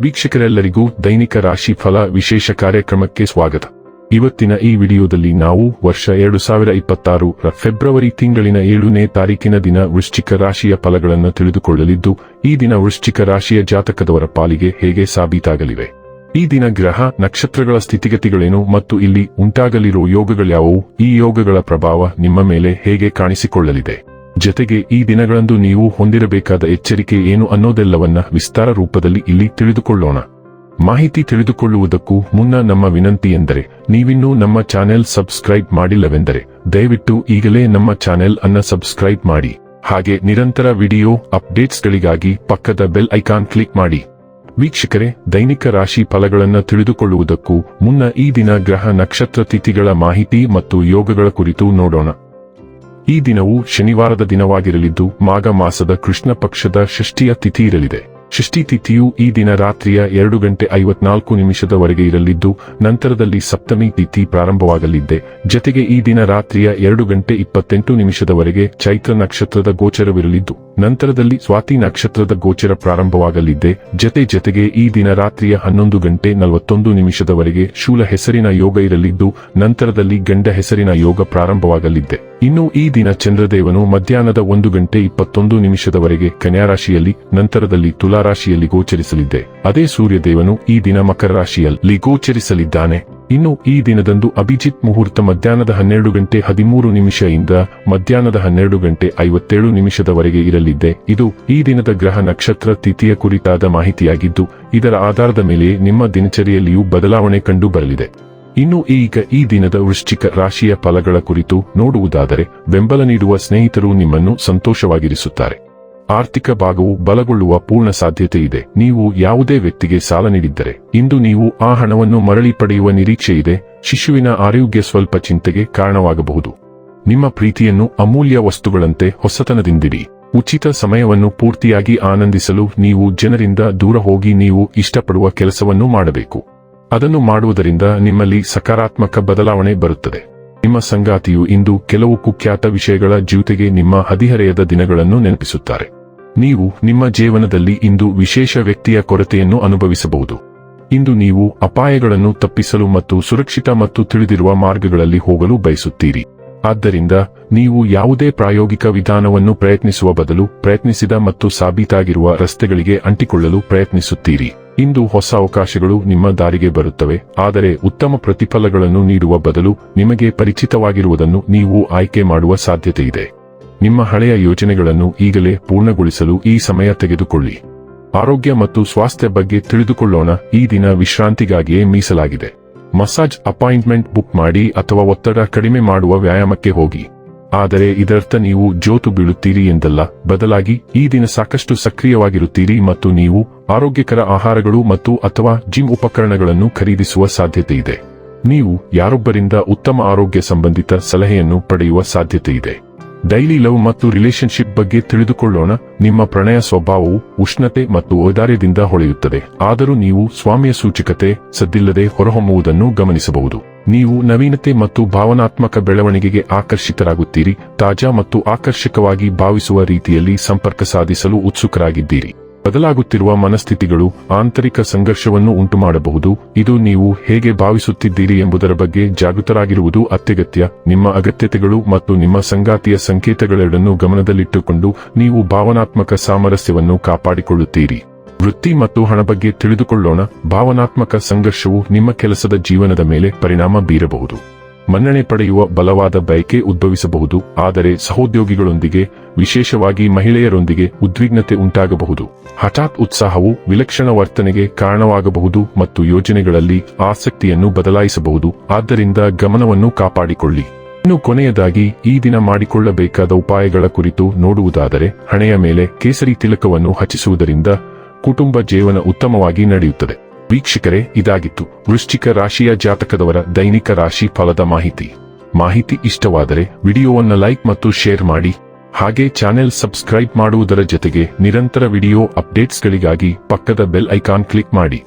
ವೀಕ್ಷಕರೆಲ್ಲರಿಗೂ ದೈನಿಕ ರಾಶಿ ಫಲ ವಿಶೇಷ ಕಾರ್ಯಕ್ರಮಕ್ಕೆ ಸ್ವಾಗತ. ಇವತ್ತಿನ ಈ ವಿಡಿಯೋದಲ್ಲಿ ನಾವು ವರ್ಷ 2026 ರ ಫೆಬ್ರವರಿ ತಿಂಗಳಿನ 7ನೇ ತಾರೀಕಿನ ದಿನ ವೃಶ್ಚಿಕ ರಾಶಿಯ ಫಲಗಳನ್ನು ತಿಳಿದುಕೊಳ್ಳಲಿದ್ದು, ಈ ದಿನ ವೃಶ್ಚಿಕ ರಾಶಿಯ ಜಾತಕದವರ ಪಾಲಿಗೆ ಹೇಗೆ ಸಾಬೀತಾಗಲಿವೆ, ಈ ದಿನ ಗ್ರಹ ನಕ್ಷತ್ರಗಳ ಸ್ಥಿತಿಗತಿಗಳೇನು ಮತ್ತು ಇಲ್ಲಿ ಉಂಟಾಗಲಿರುವ ಯೋಗಗಳ್ಯಾವುವು, ಈ ಯೋಗಗಳ ಪ್ರಭಾವ ನಿಮ್ಮ ಮೇಲೆ ಹೇಗೆ ಕಾಣಿಸಿಕೊಳ್ಳಲಿದೆ, ಜತೆಗೆ ಈ ದಿನಗಳಂದು ನೀವು ಹೊಂದಿರಬೇಕಾದ ಎಚ್ಚರಿಕೆ ಏನು ಅನ್ನೋದೆಲ್ಲವನ್ನ ವಿಸ್ತಾರ ರೂಪದಲ್ಲಿ ಇಲ್ಲಿ ತಿಳಿದುಕೊಳ್ಳೋಣ. ಮಾಹಿತಿ ತಿಳಿದುಕೊಳ್ಳುವುದಕ್ಕೂ ಮುನ್ನ ನಮ್ಮ ವಿನಂತಿ ಎಂದರೆ, ನೀವಿನ್ನೂ ನಮ್ಮ ಚಾನೆಲ್ ಸಬ್ಸ್ಕ್ರೈಬ್ ಮಾಡಿಲ್ಲವೆಂದರೆ ದಯವಿಟ್ಟು ಈಗಲೇ ನಮ್ಮ ಚಾನೆಲ್ ಅನ್ನು ಸಬ್ಸ್ಕ್ರೈಬ್ ಮಾಡಿ. ಹಾಗೆ ನಿರಂತರ ವಿಡಿಯೋ ಅಪ್ಡೇಟ್ಸ್ಗಳಿಗಾಗಿ ಪಕ್ಕದ ಬೆಲ್ ಐಕಾನ್ ಕ್ಲಿಕ್ ಮಾಡಿ. ವೀಕ್ಷಕರೇ, ದೈನಿಕ ರಾಶಿ ಫಲಗಳನ್ನು ತಿಳಿದುಕೊಳ್ಳುವುದಕ್ಕೂ ಮುನ್ನ ಈ ದಿನ ಗ್ರಹ ನಕ್ಷತ್ರ ತಿಥಿಗಳ ಮಾಹಿತಿ ಮತ್ತು ಯೋಗಗಳ ಕುರಿತು ನೋಡೋಣ. ಈ ದಿನವು ಶನಿವಾರದ ದಿನವಾಗಿರಲಿದ್ದು, ಮಾಘ ಮಾಸದ ಕೃಷ್ಣ ಪಕ್ಷದ ಷಷ್ಠಿಯ ತಿಥಿ ಇರಲಿದೆ. ಷಷ್ಠಿ ತಿಥಿಯು ಈ ದಿನ ರಾತ್ರಿಯ 2:54 ಇರಲಿದ್ದು, ನಂತರದಲ್ಲಿ ಸಪ್ತಮಿ ತಿಥಿ ಪ್ರಾರಂಭವಾಗಲಿದೆ. ಜತೆಗೆ ಈ ದಿನ ರಾತ್ರಿಯ 2:28 ಚೈತ್ರ ನಕ್ಷತ್ರದ ಗೋಚರವಿರಲಿದ್ದು, ನಂತರದಲ್ಲಿ ಸ್ವಾತಿ ನಕ್ಷತ್ರದ ಗೋಚರ ಪ್ರಾರಂಭವಾಗಲಿದೆ. ಜತೆಗೆ ಈ ದಿನ ರಾತ್ರಿಯ 11:41 ಶೂಲ ಹೆಸರಿನ ಯೋಗ ಇರಲಿದ್ದು, ನಂತರದಲ್ಲಿ ಗಂಡ ಹೆಸರಿನ ಯೋಗ ಪ್ರಾರಂಭವಾಗಲಿದೆ. ಇನ್ನು ಈ ದಿನ ಚಂದ್ರದೇವನು ಮಧ್ಯಾಹ್ನದ 1:21 ಕನ್ಯಾ ರಾಶಿಯಲ್ಲಿ, ನಂತರದಲ್ಲಿ ತುಲಾ ರಾಶಿಯಲ್ಲಿ ಗೋಚರಿಸಲಿದೆ. ಅದೇ ಸೂರ್ಯದೇವನು ಈ ದಿನ ಮಕರ ರಾಶಿಯಲ್ಲಿ ಗೋಚರಿಸಲಿದ್ದಾನೆ. ಇನ್ನು ಈ ದಿನದಂದು ಅಭಿಜಿತ್ ಮುಹೂರ್ತ ಮಧ್ಯಾಹ್ನದ 12:13 ಇಂದ ಮಧ್ಯಾಹ್ನದ 12:57 ಇರಲಿದೆ. ಇದು ಈ ದಿನದ ಗ್ರಹ ನಕ್ಷತ್ರ ತಿಥಿಯ ಕುರಿತಾದ ಮಾಹಿತಿಯಾಗಿದ್ದು, ಇದರ ಆಧಾರದ ಮೇಲೆ ನಿಮ್ಮ ದಿನಚರಿಯಲ್ಲಿಯೂ ಬದಲಾವಣೆ ಕಂಡು ಬರಲಿದೆ. ಇನ್ನು ಈಗ ಈ ದಿನದ ವೃಶ್ಚಿಕ ರಾಶಿಯ ಫಲಗಳ ಕುರಿತು ನೋಡುವುದಾದರೆ, ಬೆಂಬಲ ನೀಡುವ ಸ್ನೇಹಿತರು ನಿಮ್ಮನ್ನು ಸಂತೋಷವಾಗಿರಿಸುತ್ತಾರೆ. ಆರ್ಥಿಕ ಭಾಗವು ಬಲಗೊಳ್ಳುವ ಪೂರ್ಣ ಸಾಧ್ಯತೆ ಇದೆ. ನೀವು ಯಾವುದೇ ವ್ಯಕ್ತಿಗೆ ಸಾಲ ನೀಡಿದ್ದರೆ ಇಂದು ನೀವು ಆ ಹಣವನ್ನು ಮರಳಿ ಪಡೆಯುವ ನಿರೀಕ್ಷೆ ಇದೆ. ಶಿಶುವಿನ ಆರೋಗ್ಯ ಸ್ವಲ್ಪ ಚಿಂತೆಗೆ ಕಾರಣವಾಗಬಹುದು. ನಿಮ್ಮ ಪ್ರೀತಿಯನ್ನು ಅಮೂಲ್ಯ ವಸ್ತುಗಳಂತೆ ಹೊಸತನದಿಂದಿಡಿ. ಉಚಿತ ಸಮಯವನ್ನು ಪೂರ್ತಿಯಾಗಿ ಆನಂದಿಸಲು ನೀವು ಜನರಿಂದ ದೂರ ಹೋಗಿ ನೀವು ಇಷ್ಟಪಡುವ ಕೆಲಸವನ್ನು ಮಾಡಬೇಕು. ಅದನ್ನು ಮಾಡುವುದರಿಂದ ನಿಮ್ಮಲ್ಲಿ ಸಕಾರಾತ್ಮಕ ಬದಲಾವಣೆ ಬರುತ್ತದೆ. ನಿಮ್ಮ ಸಂಗಾತಿಯು ಇಂದು ಕೆಲವು ಕುಖ್ಯಾತ ವಿಷಯಗಳ ಜೊತೆಗೆ ನಿಮ್ಮ ಹದಿಹರೆಯದ ದಿನಗಳನ್ನು ನೆನಪಿಸುತ್ತಾರೆ. ನೀವು ನಿಮ್ಮ ಜೀವನದಲ್ಲಿ ಇಂದು ವಿಶೇಷ ವ್ಯಕ್ತಿಯ ಕೊರತೆಯನ್ನು ಅನುಭವಿಸಬಹುದು. ಇಂದು ನೀವು ಅಪಾಯಗಳನ್ನು ತಪ್ಪಿಸಲು ಮತ್ತು ಸುರಕ್ಷಿತ ಮತ್ತು ತಿಳಿದಿರುವ ಮಾರ್ಗಗಳಲ್ಲಿ ಹೋಗಲು ಬಯಸುತ್ತೀರಿ. ಆದ್ದರಿಂದ ನೀವು ಯಾವುದೇ ಪ್ರಾಯೋಗಿಕ ವಿಧಾನವನ್ನು ಪ್ರಯತ್ನಿಸುವ ಬದಲು ಪ್ರಯತ್ನಿಸಿದ ಮತ್ತು ಸಾಬೀತಾಗಿರುವ ರಸ್ತೆಗಳಿಗೆ ಅಂಟಿಕೊಳ್ಳಲು ಪ್ರಯತ್ನಿಸುತ್ತೀರಿ. ಇಂದು ಹೊಸ ಅವಕಾಶಗಳು ನಿಮ್ಮ ದಾರಿಗೆ ಬರುತ್ತವೆ, ಆದರೆ ಉತ್ತಮ ಪ್ರತಿಫಲಗಳನ್ನು ನೀಡುವ ಬದಲು ನಿಮಗೆ ಪರಿಚಿತವಾಗಿರುವುದನ್ನು ನೀವು ಆಯ್ಕೆ ಮಾಡುವ ಸಾಧ್ಯತೆ ಇದೆ. ನಿಮ್ಮ ಹಳೆಯ ಯೋಜನೆಗಳನ್ನು ಈಗಲೇ ಪೂರ್ಣಗೊಳಿಸಲು ಈ ಸಮಯ ತೆಗೆದುಕೊಳ್ಳಿ. ಆರೋಗ್ಯ ಮತ್ತು ಸ್ವಾಸ್ಥ್ಯ ಬಗ್ಗೆ ತಿಳಿದುಕೊಳ್ಳೋಣ. ಈ ದಿನ ವಿಶ್ರಾಂತಿಗಾಗಿಯೇ ಮೀಸಲಾಗಿದೆ. ಮಸಾಜ್ ಅಪಾಯಿಂಟ್ಮೆಂಟ್ ಬುಕ್ ಮಾಡಿ ಅಥವಾ ಒತ್ತಡ ಕಡಿಮೆ ಮಾಡುವ ವ್ಯಾಯಾಮಕ್ಕೆ ಹೋಗಿ. ಆದರೆ ಇದರರ್ಥ ನೀವು ಜೋತು ಬೀಳುತ್ತೀರಿ ಎಂದಲ್ಲ, ಬದಲಾಗಿ ಈ ದಿನ ಸಾಕಷ್ಟು ಸಕ್ರಿಯವಾಗಿರುತ್ತೀರಿ ಮತ್ತು ನೀವು ಆರೋಗ್ಯಕರ ಆಹಾರಗಳು ಮತ್ತು ಅಥವಾ ಜಿಮ್ ಉಪಕರಣಗಳನ್ನು ಖರೀದಿಸುವ ಸಾಧ್ಯತೆ ಇದೆ. ನೀವು ಯಾರೊಬ್ಬರಿಂದ ಉತ್ತಮ ಆರೋಗ್ಯ ಸಂಬಂಧಿತ ಸಲಹೆಯನ್ನು ಪಡೆಯುವ ಸಾಧ್ಯತೆ ಇದೆ. ಡೈಲಿ ಲವ್ ಮತ್ತು ರಿಲೇಶನ್ಶಿಪ್ ಬಗ್ಗೆ ತಿಳಿದುಕೊಳ್ಳೋಣ. ನಿಮ್ಮ ಪ್ರಣಯ ಸ್ವಭಾವವು ಉಷ್ಣತೆ ಮತ್ತು ಔದಾರ್ಯದಿಂದ ಹೊಳೆಯುತ್ತದೆ, ಆದರೂ ನೀವು ಸ್ವಾಮ್ಯ ಸೂಚಕತೆ ಸದ್ದಿಲ್ಲದೆ ಹೊರಹೊಮ್ಮುವುದನ್ನು ಗಮನಿಸಬಹುದು. ನೀವು ನವೀನತೆ ಮತ್ತು ಭಾವನಾತ್ಮಕ ಬೆಳವಣಿಗೆಗೆ ಆಕರ್ಷಿತರಾಗುತ್ತೀರಿ. ತಾಜಾ ಮತ್ತು ಆಕರ್ಷಕವಾಗಿ ಭಾವಿಸುವ ರೀತಿಯಲ್ಲಿ ಸಂಪರ್ಕ ಸಾಧಿಸಲು ಉತ್ಸುಕರಾಗಿದ್ದೀರಿ. ಬದಲಾಗುತ್ತಿರುವ ಮನಸ್ಥಿತಿಗಳು ಆಂತರಿಕ ಸಂಘರ್ಷವನ್ನು ಉಂಟುಮಾಡಬಹುದು. ಇದು ನೀವು ಹೇಗೆ ಭಾವಿಸುತ್ತಿದ್ದೀರಿ ಎಂಬುದರ ಬಗ್ಗೆ ಜಾಗೃತರಾಗಿರುವುದು ಅತ್ಯಗತ್ಯ. ನಿಮ್ಮ ಅಗತ್ಯತೆಗಳು ಮತ್ತು ನಿಮ್ಮ ಸಂಗಾತಿಯ ಸಂಕೇತಗಳೆರಡನ್ನೂ ಗಮನದಲ್ಲಿಟ್ಟುಕೊಂಡು ನೀವು ಭಾವನಾತ್ಮಕ ಸಾಮರಸ್ಯವನ್ನು ಕಾಪಾಡಿಕೊಳ್ಳುತ್ತೀರಿ. ವೃತ್ತಿ ಮತ್ತು ಹಣ ಬಗ್ಗೆ ತಿಳಿದುಕೊಳ್ಳೋಣ. ಭಾವನಾತ್ಮಕ ಸಂಘರ್ಷವು ನಿಮ್ಮ ಕೆಲಸದ ಜೀವನದ ಮೇಲೆ ಪರಿಣಾಮ ಬೀರಬಹುದು. ಮನ್ನಣೆ ಪಡೆಯುವ ಬಲವಾದ ಬಯಕೆ ಉದ್ಭವಿಸಬಹುದು, ಆದರೆ ಸಹೋದ್ಯೋಗಿಗಳೊಂದಿಗೆ, ವಿಶೇಷವಾಗಿ ಮಹಿಳೆಯರೊಂದಿಗೆ ಉದ್ವಿಗ್ನತೆ ಉಂಟಾಗಬಹುದು. ಹಠಾತ್ ಉತ್ಸಾಹವು ವಿಲಕ್ಷಣ ವರ್ತನೆಗೆ ಕಾರಣವಾಗಬಹುದು ಮತ್ತು ಯೋಜನೆಗಳಲ್ಲಿ ಆಸಕ್ತಿಯನ್ನು ಬದಲಾಯಿಸಬಹುದು. ಆದ್ದರಿಂದ ಗಮನವನ್ನು ಕಾಪಾಡಿಕೊಳ್ಳಿ. ಇನ್ನು ಕೊನೆಯದಾಗಿ ಈ ದಿನ ಮಾಡಿಕೊಳ್ಳಬೇಕಾದ ಉಪಾಯಗಳ ಕುರಿತು ನೋಡುವುದಾದರೆ, ಹಣೆಯ ಮೇಲೆ ಕೇಸರಿ ತಿಲಕವನ್ನು ಹಚ್ಚಿಸುವುದರಿಂದ ಕುಟುಂಬ ಜೀವನ ಉತ್ತಮವಾಗಿ ನಡೆಯುತ್ತದೆ. ವೀಕ್ಷಕರೇ, ಇದಾಗಿತ್ತು ವೃಶ್ಚಿಕ ರಾಶಿಯ ಜಾತಕದವರ ದೈನಿಕ ರಾಶಿ ಫಲದ ಮಾಹಿತಿ ಇಷ್ಟವಾದರೆ ವಿಡಿಯೋವನ್ನು ಲೈಕ್ ಮತ್ತು ಶೇರ್ ಮಾಡಿ. ಹಾಗೆ ಚಾನೆಲ್ ಸಬ್ಸ್ಕ್ರೈಬ್ ಮಾಡುವುದರ ಜೊತೆಗೆ ನಿರಂತರ ವಿಡಿಯೋ ಅಪ್ಡೇಟ್ಸ್ಗಳಿಗಾಗಿ ಪಕ್ಕದ ಬೆಲ್ ಐಕಾನ್ ಕ್ಲಿಕ್ ಮಾಡಿ.